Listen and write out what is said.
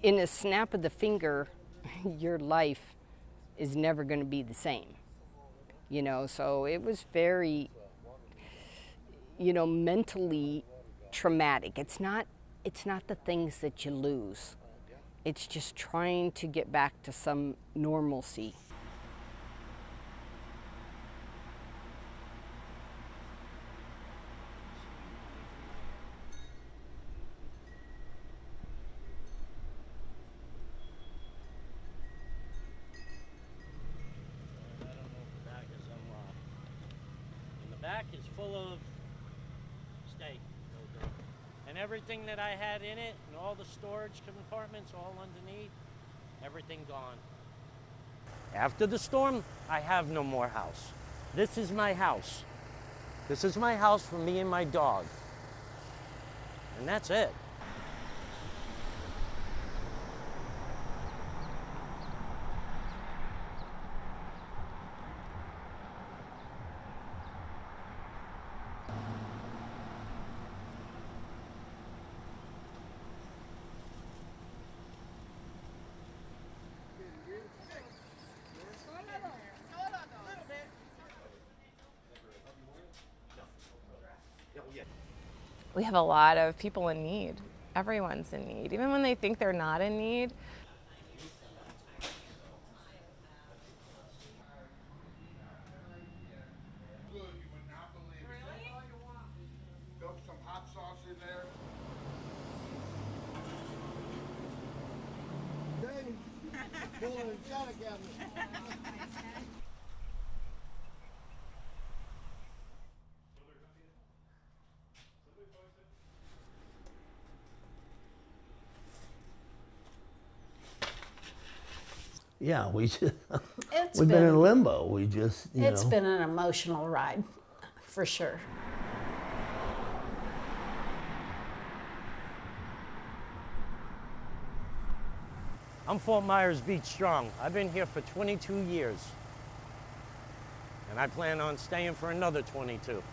in a snap of the finger, your life is never going to be the same. You know, so it was very, you know, mentally traumatic. It's not the things that you lose. It's just trying to get back to some normalcy. Back is full of steak, and everything that I had in it, and all the storage compartments all underneath, everything gone. After the storm, I have no more house. This is my house. This is my house for me and my dog, and that's it. We have a lot of people in need. Everyone's in need, even when they think they're not in need. You would not believe it. Really? Dump some hot sauce in there. Yeah, we've been in limbo. We just, It's been an emotional ride, for sure. I'm Fort Myers Beach strong. I've been here for 22 years, and I plan on staying for another 22.